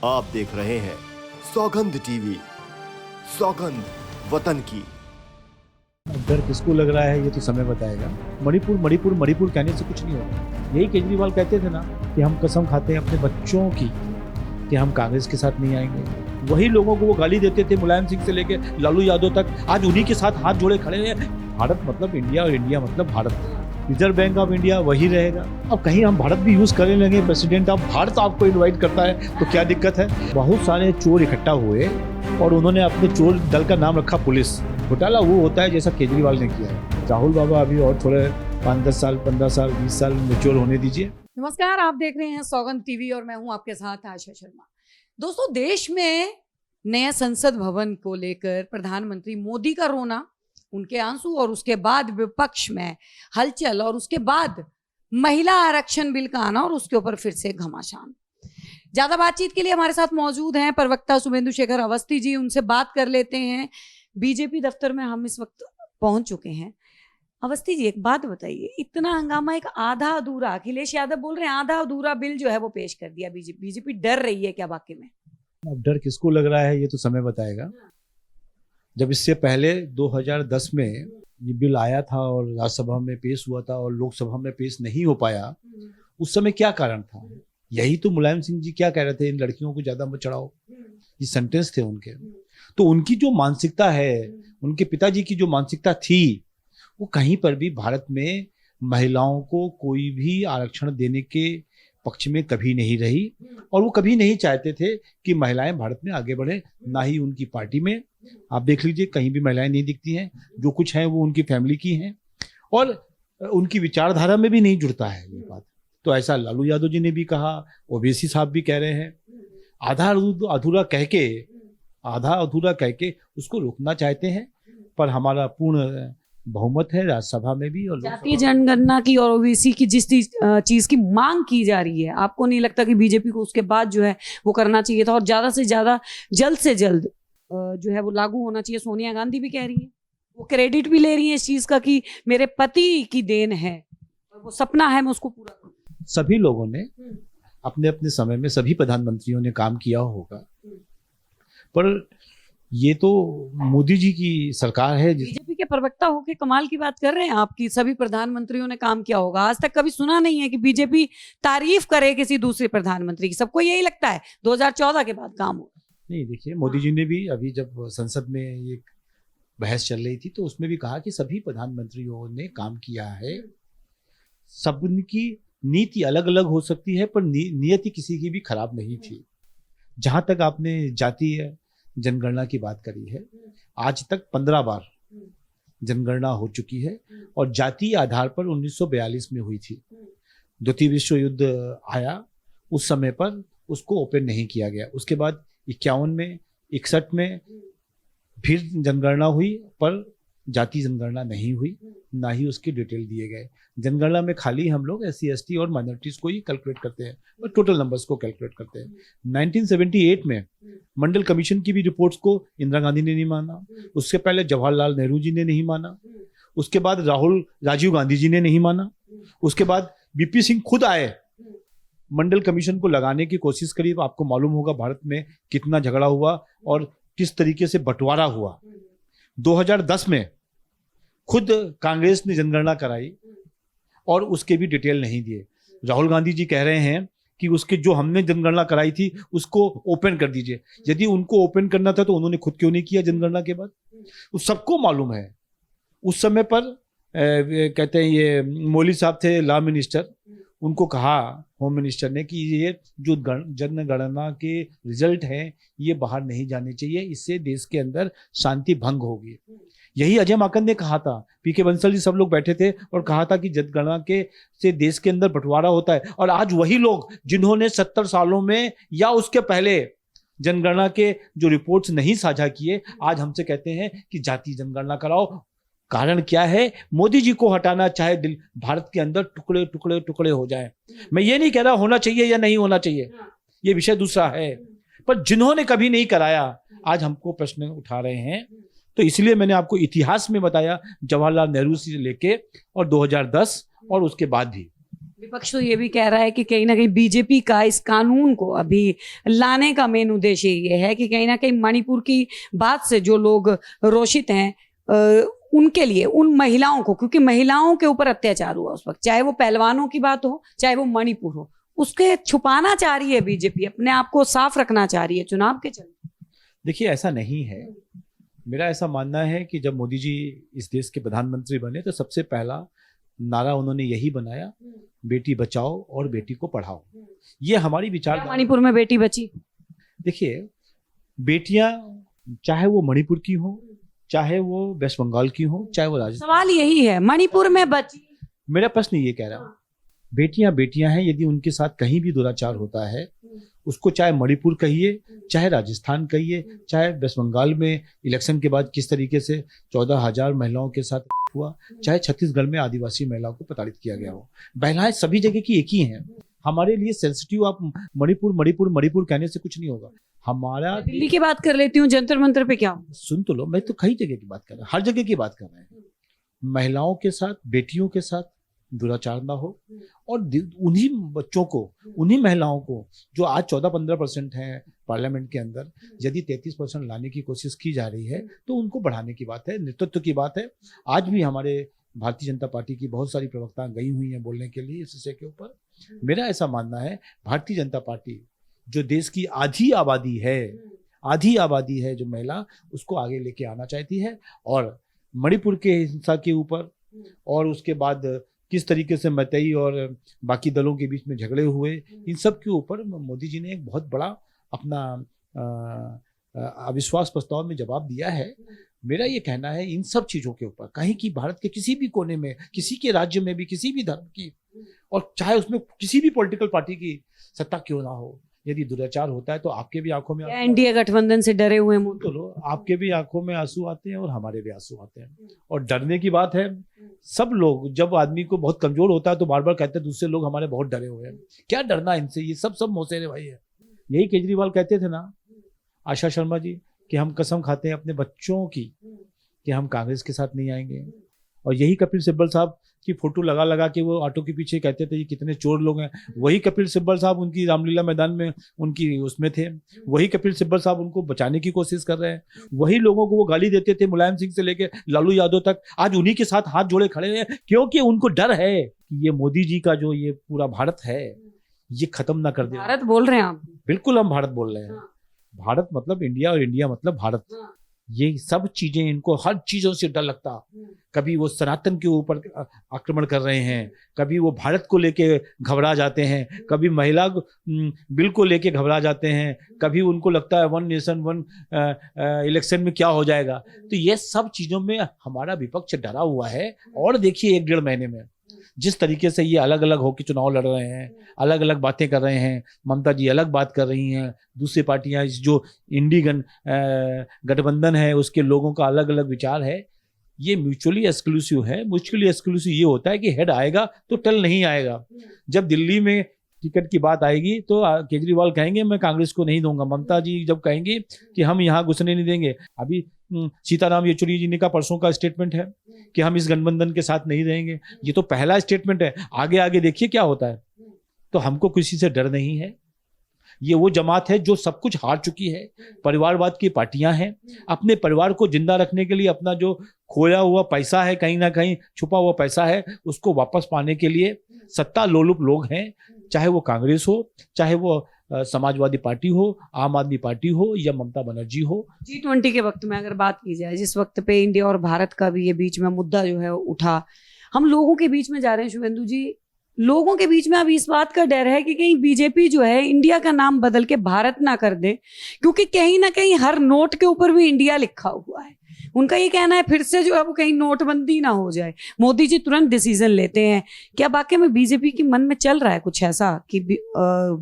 आप देख रहे हैं सौगंध टीवी, सौगंध वतन की। डर किसको लग रहा है ये तो समय बताएगा। मणिपुर मणिपुर मणिपुर कहने से कुछ नहीं होगा। यही केजरीवाल कहते थे ना कि हम कसम खाते हैं अपने बच्चों की कि हम कांग्रेस के साथ नहीं आएंगे। वही लोगों को वो गाली देते थे, मुलायम सिंह से लेके लालू यादव तक, आज उन्हीं के साथ हाथ जोड़े खड़े हैं। भारत मतलब इंडिया और इंडिया मतलब Bharat. Reserve bank of India वही रहेगा। अब कहीं हम भारत भी यूज करने लगे, प्रेसिडेंट ऑफ भारत आपको इन्वाइट करता है तो क्या दिक्कत है। बहुत सारे चोर इकट्ठा हुए और उन्होंने अपने चोर दल का नाम रखा पुलिस। घोटाला वो होता है जैसा केजरीवाल ने किया है। राहुल बाबा अभी और थोड़े 5-10 साल 15 साल 20 साल मैच्योर होने दीजिए। नमस्कार, आप देख रहे हैं सौगंध टीवी और मैं हूं आपके साथ आशा शर्मा। दोस्तों, देश में नया संसद भवन को लेकर प्रधानमंत्री मोदी का रोना, उनके आंसू और उसके बाद विपक्ष में हलचल और उसके बाद महिला आरक्षण बिल का आना और उसके ऊपर फिर से घमासान। ज्यादा बातचीत के लिए हमारे साथ मौजूद हैं प्रवक्ता शुभेंदु शेखर अवस्थी जी। उनसे बात कर लेते हैं। बीजेपी दफ्तर में हम इस वक्त पहुंच चुके हैं। अवस्थी जी, एक बात बताइए, इतना हंगामा, एक आधा अधूरा, अखिलेश यादव बोल रहे हैं आधा अधूरा बिल जो है वो पेश कर दिया बीजेपी डर रही है क्या वाकई में? अब डर किसको लग रहा है ये तो समय बताएगा। जब इससे पहले 2010 में ये बिल आया था और राज्यसभा में पेश हुआ था और लोकसभा में पेश नहीं हो पाया, उस समय क्या कारण था? यही तो मुलायम सिंह जी क्या कह रहे थे, इन लड़कियों को ज्यादा मत चढ़ाओ, ये सेंटेंस थे उनके। तो उनकी जो मानसिकता है, उनके पिताजी की जो मानसिकता थी, वो कहीं पर भी भारत में महिलाओं को कोई भी आरक्षण देने के पक्ष में कभी नहीं रही और वो कभी नहीं चाहते थे कि महिलाएं भारत में आगे बढ़े। ना ही उनकी पार्टी में, आप देख लीजिए, कहीं भी महिलाएं नहीं दिखती हैं। जो कुछ है वो उनकी फैमिली की हैं और उनकी विचारधारा में भी नहीं जुड़ता है ये बात। तो ऐसा लालू यादव जी ने भी कहा, ओवैसी साहब भी कह रहे हैं। आधा अधूरा कह के उसको रोकना चाहते हैं, पर हमारा पूर्ण बहुमत है राज्यसभा में भी और जातीय जनगणना की और ओबीसी की जिस चीज की मांग की जा रही है, आपको नहीं लगता कि बीजेपी को उसके बाद जो है वो करना चाहिए था और ज्यादा से ज्यादा जल्द से जल्द जो है वो लागू होना चाहिए? सोनिया गांधी भी कह रही है, वो क्रेडिट भी ले रही है इस चीज का कि मेरे पति की देन है, वो सपना है, मैं उसको पूरा करूं। सभी लोगों ने अपने अपने समय में, सभी प्रधानमंत्रियों ने काम किया होगा, पर ये तो मोदी जी की सरकार है। बीजेपी के प्रवक्ता होके कमाल की बात कर रहे हैं आपकी, सभी प्रधानमंत्रियों ने काम किया होगा। आज तक कभी सुना नहीं है कि बीजेपी तारीफ करे किसी दूसरे प्रधानमंत्री की। सबको यही लगता है 2014 के बाद काम हो। नहीं, देखिए, मोदी जी ने भी अभी जब संसद में ये बहस चल रही थी तो उसमें भी कहा कि सभी प्रधानमंत्रियों ने काम किया है। सबकी नीति अलग अलग हो सकती है पर नियति किसी की भी खराब नहीं थी। जहां तक आपने जातीय जनगणना की बात करी है, आज तक 15 बार जनगणना हो चुकी है और जातीय आधार पर 1942 में हुई थी। द्वितीय विश्व युद्ध आया, उस समय पर उसको ओपन नहीं किया गया। उसके बाद 51 में, 61 में फिर जनगणना हुई पर जाति जनगणना नहीं हुई, ना ही उसके डिटेल दिए गए। जनगणना में खाली हम लोग SC ST और माइनॉरिटीज को ही कैलकुलेट करते हैं और टोटल नंबर्स को कैलकुलेट करते हैं। 1978 में मंडल कमीशन की भी रिपोर्ट्स को इंदिरा गांधी ने नहीं माना, उससे पहले जवाहरलाल नेहरू जी ने नहीं माना, उसके बाद राजीव गांधी जी ने नहीं माना, उसके बाद BP सिंह खुद आए, मंडल कमीशन को लगाने की कोशिश करी। आपको मालूम होगा भारत में कितना झगड़ा हुआ और किस तरीके से बंटवारा हुआ। 2010 में खुद कांग्रेस ने जनगणना कराई और उसके भी डिटेल नहीं दिए। राहुल गांधी जी कह रहे हैं कि उसके जो हमने जनगणना कराई थी उसको ओपन कर दीजिए। यदि उनको ओपन करना था तो उन्होंने खुद क्यों नहीं किया जनगणना के बाद? तो सबको मालूम है उस समय पर कहते हैं ये मौली साहब थे लॉ मिनिस्टर, उनको कहा होम मिनिस्टर ने कि ये जो जनगणना के रिजल्ट हैं ये बाहर नहीं जाने चाहिए, इससे देश के अंदर शांति भंग होगी। यही अजय माकन ने कहा था, PK बंसल जी सब लोग बैठे थे और कहा था कि जनगणना के से देश के अंदर बंटवारा होता है। और आज वही लोग जिन्होंने 70 सालों में या उसके पहले जनगणना के जो रिपोर्ट्स नहीं साझा किए, आज हमसे कहते हैं कि जाति जनगणना कराओ। कारण क्या है? मोदी जी को हटाना चाहे भारत के अंदर टुकड़े टुकड़े टुकड़े हो जाए। मैं ये नहीं कह रहा होना चाहिए या नहीं होना चाहिए, ये विषय दूसरा है, पर जिन्होंने कभी नहीं कराया आज हमको प्रश्न उठा रहे हैं। तो इसलिए मैंने आपको इतिहास में बताया, जवाहरलाल नेहरू से लेके और 2010 और उसके बाद भी। विपक्ष तो ये भी कह रहा है कि कहीं ना कहीं बीजेपी का इस कानून को अभी लाने का मेन उद्देश्य ये है कि कहीं ना कहीं मणिपुर की बात से जो लोग रोषित हैं उनके लिए, उन महिलाओं को, क्योंकि महिलाओं के ऊपर अत्याचार हुआ उस वक्त, चाहे वो पहलवानों की बात हो चाहे वो मणिपुर हो, उसके छुपाना चाह रही है बीजेपी, अपने आप को साफ रखना चाह रही है चुनाव के चलते। देखिए ऐसा नहीं है। मेरा ऐसा मानना है कि जब मोदी जी इस देश के प्रधानमंत्री बने तो सबसे पहला नारा उन्होंने यही बनाया, बेटी बचाओ और बेटी को पढ़ाओ। ये हमारी विचारधारा। मणिपुर में बेटी बची? देखिए बेटियां चाहे वो मणिपुर की हो, चाहे वो वेस्ट बंगाल की हो, चाहे वो राजस्थान, सवाल यही है, मणिपुर में बची। मेरा प्रश्न ये कह रहा हूँ, बेटियां बेटियां हैं। यदि उनके साथ कहीं भी दुराचार होता है, उसको चाहे मणिपुर कहिए, चाहे राजस्थान कहिए, चाहे वेस्ट बंगाल में इलेक्शन के बाद किस तरीके से 14,000 महिलाओं के साथ हुआ, चाहे छत्तीसगढ़ में आदिवासी महिलाओं को प्रताड़ित किया गया हो, महिलाएं सभी जगह की एक ही हैं। हमारे लिए सेंसिटिव आप मणिपुर मणिपुर मणिपुर कहने से कुछ नहीं होगा। हमारा दिल्ली की बात कर लेती हूँ, जंतर मंतर पे क्या? सुन तो लो, मैं तो कई जगह की बात कर रहा हूँ, हर जगह की बात कर रहे हैं। महिलाओं के साथ, बेटियों के साथ दुराचार ना हो, और उन्हीं बच्चों को, उन्हीं महिलाओं को जो आज 14-15% हैं पार्लियामेंट के अंदर, यदि 33% लाने की कोशिश की जा रही है तो उनको बढ़ाने की बात है, नेतृत्व की बात है। आज भी हमारे भारतीय जनता पार्टी की बहुत सारी प्रवक्ता गई हुई हैं बोलने के लिए इस विषय के ऊपर। मेरा ऐसा मानना है, भारतीय जनता पार्टी जो देश की आधी आबादी है जो महिला, उसको आगे लेके आना चाहती है। और मणिपुर के हिंसा के ऊपर और उसके बाद किस तरीके से मतई और बाकी दलों के बीच में झगड़े हुए, इन सब के ऊपर मोदी जी ने एक बहुत बड़ा अपना अविश्वास प्रस्ताव में जवाब दिया है। मेरा ये कहना है इन सब चीज़ों के ऊपर, कहीं की भारत के किसी भी कोने में, किसी के राज्य में भी, किसी भी धर्म की, और चाहे उसमें किसी भी पॉलिटिकल पार्टी की सत्ता क्यों ना हो, यदि दुराचार होता है तो आपके भी आंखों में, एनडीए गठबंधन से डरे हुए हैं तो लो, आपके भी आंखों में आंसू आते हैं और हमारे भी आंसू आते हैं। और डरने की बात है, सब लोग, जब आदमी को बहुत कमजोर होता है तो बार बार कहते हैं दूसरे लोग हमारे बहुत डरे हुए हैं, क्या डरना इनसे, ये सब मौसेरे भाई है। यही केजरीवाल कहते थे ना, आशा शर्मा जी, कि हम कसम खाते हैं अपने बच्चों की कि हम कांग्रेस के साथ नहीं आएंगे। और यही कपिल सिब्बल साहब की फोटो लगा लगा के वो ऑटो के पीछे कहते थे ये कितने चोर लोग हैं, वही कपिल सिब्बल साहब उनकी रामलीला मैदान में उनकी उसमें थे, वही कपिल सिब्बल साहब उनको बचाने की कोशिश कर रहे हैं, वही लोगों को वो गाली देते थे, मुलायम सिंह से लेके लालू यादव तक, आज उन्हीं के साथ हाथ जोड़े खड़े हैं, क्योंकि उनको डर है कि ये मोदी जी का जो ये पूरा भारत है ये खत्म ना कर दे। भारत बोल रहे हैं आप? बिल्कुल हम भारत बोल रहे हैं। भारत मतलब इंडिया और इंडिया मतलब भारत। ये सब चीजें, इनको हर चीजों से डर लगता। कभी वो सनातन के ऊपर आक्रमण कर रहे हैं, कभी वो भारत को लेके घबरा जाते हैं, कभी महिला बिल को लेके घबरा जाते हैं, कभी उनको लगता है 1 नेशन 1 इलेक्शन में क्या हो जाएगा। तो ये सब चीजों में हमारा विपक्ष डरा हुआ है। और देखिए 1-1.5 महीने में जिस तरीके से ये अलग अलग होकर चुनाव लड़ रहे हैं, अलग अलग बातें कर रहे हैं, ममता जी अलग बात कर रही हैं, दूसरी पार्टियां जो इंडी गठबंधन है उसके लोगों का अलग अलग विचार है। ये म्यूचुअली एक्सक्लूसिव है। म्यूचुअली एक्सक्लूसिव ये होता है कि हेड आएगा तो टेल नहीं आएगा। जब दिल्ली में टिकट की बात आएगी तो केजरीवाल कहेंगे मैं कांग्रेस को नहीं दूंगा, ममता जी जब कहेंगे कि हम यहाँ घुसने नहीं देंगे। अभी सीताराम येचुरी जी ने का परसों का स्टेटमेंट है कि हम इस गठबंधन के साथ नहीं रहेंगे। ये तो पहला स्टेटमेंट है, आगे आगे देखिए क्या होता है। तो हमको किसी से डर नहीं है। ये वो जमात है जो सब कुछ हार चुकी है। परिवारवाद की पार्टियां हैं, अपने परिवार को जिंदा रखने के लिए अपना जो खोया हुआ पैसा है, कहीं ना कहीं छुपा हुआ पैसा है, उसको वापस पाने के लिए सत्ता लोलुप लोग हैं। चाहे वो कांग्रेस हो, चाहे वो समाजवादी पार्टी हो, आम आदमी पार्टी हो या ममता बनर्जी हो। G20 के वक्त में अगर बात की जाए, जिस वक्त पे इंडिया और भारत का भी ये बीच में मुद्दा जो है उठा, हम लोगों के बीच में जा रहे हैं शुभेंदु जी, लोगों के बीच में अब इस बात का डर है कि कहीं बीजेपी जो है इंडिया का नाम बदल के भारत ना कर दे, क्योंकि कहीं ना कहीं हर नोट के ऊपर भी इंडिया लिखा हुआ है। उनका ये कहना है फिर से जो है वो कहीं नोटबंदी ना हो जाए। मोदी जी तुरंत डिसीजन लेते हैं। क्या वाकई में बीजेपी के मन में चल रहा है कुछ ऐसा कि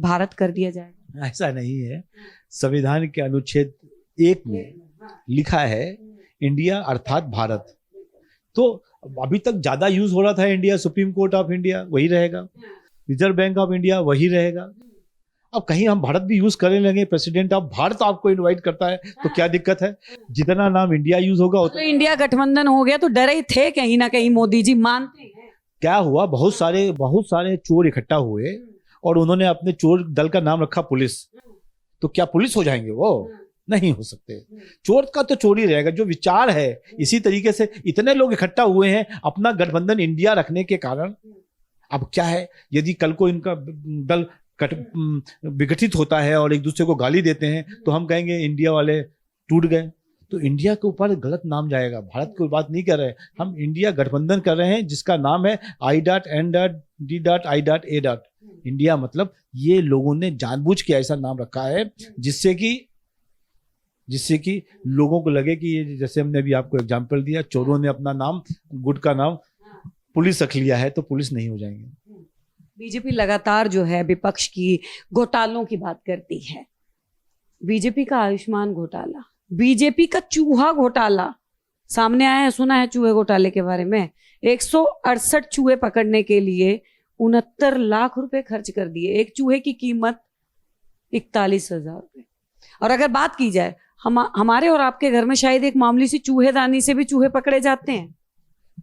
भारत कर दिया जाएगा? ऐसा नहीं है। संविधान के अनुच्छेद 1 में लिखा है इंडिया अर्थात भारत। तो अभी तक ज्यादा यूज हो रहा था India, supreme court of India वही रहेगा, रिजर्व बैंक ऑफ इंडिया वही रहेगा। अब कहीं हम भारत भी यूज करने लगे, प्रेसिडेंट ऑफ भारत आपको इनवाइट करता है तो क्या दिक्कत है? जितना नाम इंडिया यूज होगा उतना इंडिया गठबंधन हो गया तो डरे थे कहीं ना कहीं, मोदी जी मानते हैं। क्या हुआ, बहुत सारे चोर इकट्ठा हुए और उन्होंने अपने चोर दल का नाम रखा पुलिस। तो क्या पुलिस हो जाएंगे वो? नहीं हो सकते। चोर का तो चोर ही रहेगा। जो विचार है, इसी तरीके से इतने लोग इकट्ठा हुए हैं अपना गठबंधन इंडिया रखने के कारण। अब क्या है, यदि कल को इनका दल विघटित होता है और एक दूसरे को गाली देते हैं तो हम कहेंगे इंडिया वाले टूट गए। तो इंडिया के ऊपर गलत नाम जाएगा। भारत की बात नहीं कर रहे, हम इंडिया गठबंधन कर रहे हैं जिसका नाम है I.N.D.I.A. इंडिया। मतलब ये लोगों ने जानबूझ के ऐसा नाम रखा है जिससे कि लोगों को लगे कि ये, जैसे हमने अभी आपको एग्जांपल दिया, चोरों ने अपना नाम, गुट का नाम पुलिस रख लिया है तो पुलिस नहीं हो जाएंगे। बीजेपी लगातार जो है विपक्ष की घोटालों की बात करती है। बीजेपी का आयुष्मान घोटाला, बीजेपी का चूहा घोटाला सामने आया है। सुना है चूहे घोटाले के बारे में? 168 चूहे पकड़ने के लिए 69 लाख रुपए खर्च कर दिए। एक चूहे की कीमत 41,000 रुपए। और अगर बात की जाए हमारे और आपके घर में शायद एक मामूली सी चूहेदानी से भी चूहे पकड़े जाते हैं।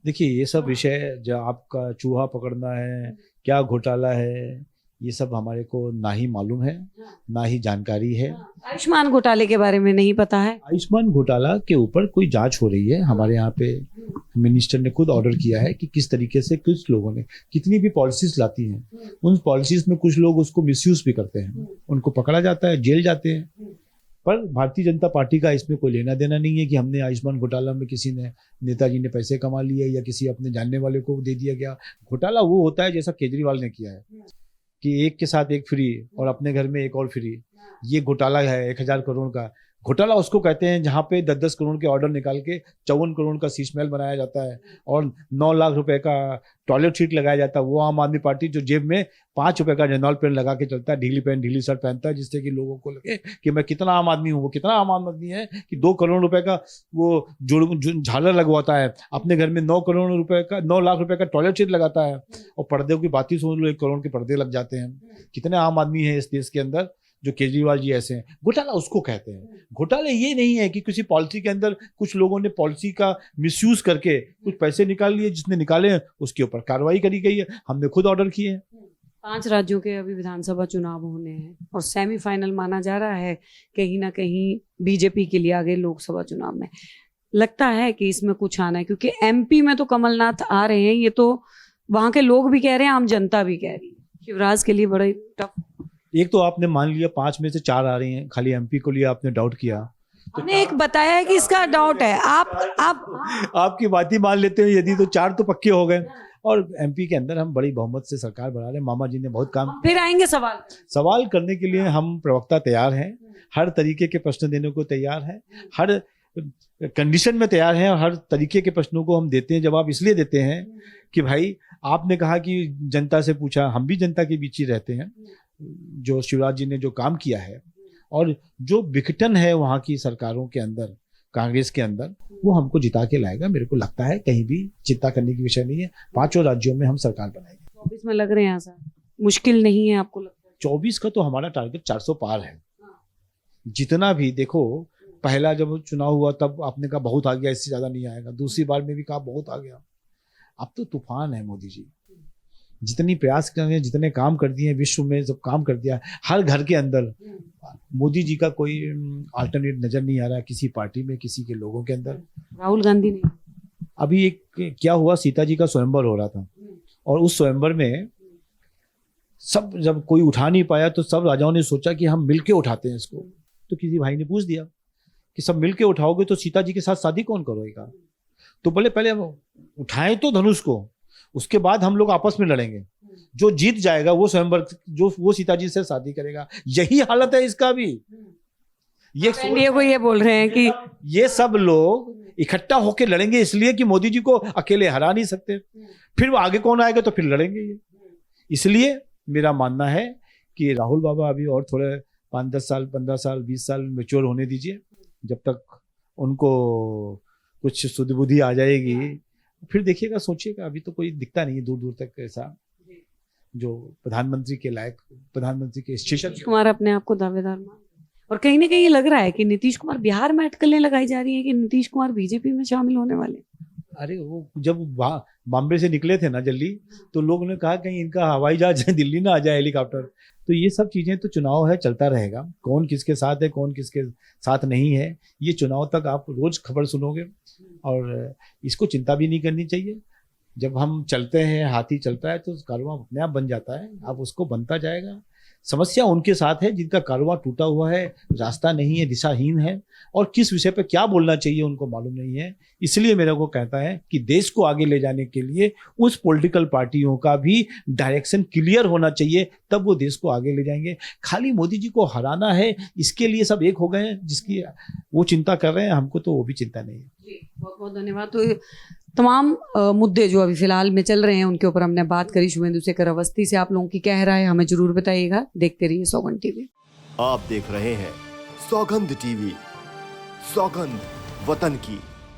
देखिए, ये सब विषय जो आपका चूहा पकड़ना है, क्या घोटाला है, ये सब हमारे को ना ही मालूम है, ना ही जानकारी है। आयुष्मान घोटाले के बारे में नहीं पता है। आयुष्मान घोटाला के ऊपर कोई जांच हो रही है। हमारे यहाँ पे मिनिस्टर ने खुद ऑर्डर किया है कि किस तरीके से कुछ लोगों ने कितनी भी पॉलिसीज लाती हैं, उन पॉलिसीज में कुछ लोग उसको मिसयूज भी करते हैं, उनको पकड़ा जाता है, जेल जाते हैं। पर भारतीय जनता पार्टी का इसमें कोई लेना देना नहीं है कि हमने आयुष्मान घोटाला में किसी ने, नेताजी ने पैसे कमा लिए या किसी अपने जानने वाले को दे दिया गया। घोटाला वो होता है जैसा केजरीवाल ने किया है कि एक के साथ एक फ्री और अपने घर में एक और फ्री। ये घोटाला है 1,000 करोड़ का। घोटाला उसको कहते हैं जहाँ पे 10-10 करोड़ के ऑर्डर निकाल के 54 करोड़ का शीश महल बनाया जाता है और 9 लाख रुपए का टॉयलेट सीट लगाया जाता है। वो आम आदमी पार्टी जो जेब में 5 रुपए का रेनॉल्ट पेन लगा के चलता है, ढीली पैंट ढीली शर्ट पहनता है, जिससे कि लोगों को लगे कि मैं कितना आम आदमी हूँ। वो कितना आम आदमी है कि 2 करोड़ रुपए का वो झालर लगवाता है, अपने घर में 9 लाख रुपए का टॉयलेट सीट लगाता है और पर्दे की बात ही समझ लो, 1 करोड़ के पर्दे लग जाते हैं। कितने आम आदमी है इस देश के अंदर जो केजरीवाल जी ऐसे हैं। घोटाला उसको कहते हैं। घोटाला ये नहीं है कि किसी पॉलिसी के अंदर कुछ लोगों ने पॉलिसी का मिसयूज करके कुछ पैसे निकाल लिए, जिसने निकाले हैं उसके ऊपर कार्रवाई करी गई है। हमने खुद ऑर्डर किए हैं। 5 राज्यों के अभी विधानसभा चुनाव होने हैं और सेमीफाइनल माना जा रहा है कहीं ना कहीं बीजेपी के लिए आगे लोकसभा चुनाव में। लगता है कि इसमें कुछ आना है, क्योंकि एमपी में तो कमलनाथ आ रहे हैं, ये तो वहां के लोग भी कह रहे हैं, आम जनता भी कह रही है। शिवराज के लिए बड़ा टफ। एक तो आपने मान लिया 5 में से 4 आ रही हैं, खाली एमपी को लिए आपने डाउट किया। हमने एक बताया है कि इसका डाउट है। आप आपकी बात ही मान लेते हो यदि, तो 4 तो पक्के हो गए। और एमपी के अंदर हम बड़ी बहुमत से सरकार बना रहे हैं। मामा जी ने बहुत काम। फिर आएंगे सवाल करने के लिए हम प्रवक्ता तैयार हैं, हर तरीके के प्रश्न देने को तैयार हैं, हर कंडीशन में तैयार हैं और हर तरीके के प्रश्नों को हम देते हैं। जवाब इसलिए देते हैं कि भाई आपने कहा कि जनता से पूछा, हम भी जनता के बीच ही रहते हैं। जो शिवराज जी ने जो काम किया है और जो विघटन है वहाँ की सरकारों के अंदर, कांग्रेस के अंदर, वो हमको जिता के लाएगा। मेरे को लगता है कहीं भी चिंता करने की विषय नहीं है। 5 राज्यों में हम सरकार बनाएंगे। 24 में लग रहे हैं सर, मुश्किल नहीं है आपको लगता है? 24 का तो हमारा टारगेट 400 पार है। जितना भी देखो, पहला जब चुनाव हुआ तब आपने कहा बहुत आ गया, इससे ज्यादा नहीं आएगा। दूसरी बार में भी कहा बहुत आ गया। अब तो तूफान है मोदी जी। जितनी प्रयास कर रहे हैं, जितने काम कर दिए विश्व में, सब काम कर दिया। हर घर के अंदर मोदी जी का कोई अल्टरनेट नजर नहीं आ रहा किसी पार्टी में, किसी के लोगों के अंदर। राहुल गांधी ने अभी एक क्या हुआ, सीता जी का स्वयंवर हो रहा था और उस स्वयंवर में सब जब कोई उठा नहीं पाया तो सब राजाओं ने सोचा कि हम मिलके उठाते हैं इसको। तो किसी भाई ने पूछ दिया कि सब मिलके उठाओगे तो सीता जी के साथ शादी कौन करेगा? तो बोले पहले हम उठाएं तो धनुष को, उसके बाद हम लोग आपस में लड़ेंगे। जो जीत जाएगा वो स्वयंवर, जो वो सीता जी से शादी करेगा। यही हालत है इसका भी। ये को ये बोल रहे हैं कि ये सब लोग इकट्ठा होकर लड़ेंगे इसलिए कि मोदी जी को अकेले हरा नहीं सकते। फिर वो आगे कौन आएगा तो फिर लड़ेंगे ये। इसलिए मेरा मानना है कि राहुल बाबा अभी और थोड़े 5-10 साल, 15 साल, 20 साल मैच्योर होने दीजिए। जब तक उनको कुछ सुध बुद्धि आ जाएगी फिर देखिएगा, सोचिएगा। अभी तो कोई दिखता नहीं है दूर दूर तक ऐसा जो प्रधानमंत्री के लायक, प्रधानमंत्री के स्टेशन। नीतीश कुमार अपने आप को दावेदार मान, और कहीं ना कहीं ये लग रहा है कि नीतीश कुमार बिहार में अटकलें लगाई जा रही है कि नीतीश कुमार बीजेपी में शामिल होने वाले। अरे वो जब बॉम्बे से निकले थे ना दिल्ली, तो लोगों ने कहा कहीं इनका हवाई जहाज दिल्ली ना आ जाए, हेलीकॉप्टर। तो ये सब चीजें तो चुनाव है, चलता रहेगा, कौन किसके साथ है कौन किसके साथ नहीं है, ये चुनाव तक आप रोज खबर सुनोगे। और इसको चिंता भी नहीं करनी चाहिए। जब हम चलते हैं, हाथी चलता है तो कारवां अपने आप बन जाता है, अब उसको बनता जाएगा। समस्या उनके साथ है जिनका कारवां टूटा हुआ है, रास्ता नहीं है, दिशाहीन है, और किस विषय पे क्या बोलना चाहिए उनको मालूम नहीं है। इसलिए मेरे को कहता है कि देश को आगे ले जाने के लिए उस पॉलिटिकल पार्टियों का भी डायरेक्शन क्लियर होना चाहिए, तब वो देश को आगे ले जाएंगे। खाली मोदी जी को हराना है, इसके लिए सब एक हो गए हैं, जिसकी वो चिंता कर रहे हैं, हमको तो वो भी चिंता नहीं है। जी, बहुत बहुत धन्यवाद। तो तमाम मुद्दे जो अभी फिलहाल में चल रहे हैं उनके ऊपर हमने बात करी। शुभेंदु शेखर अवस्थी से आप लोगों की क्या राय है हमें जरूर बताइएगा। देखते रहिए सौगंध टीवी। आप देख रहे हैं सौगंध टीवी, सौगंध वतन की।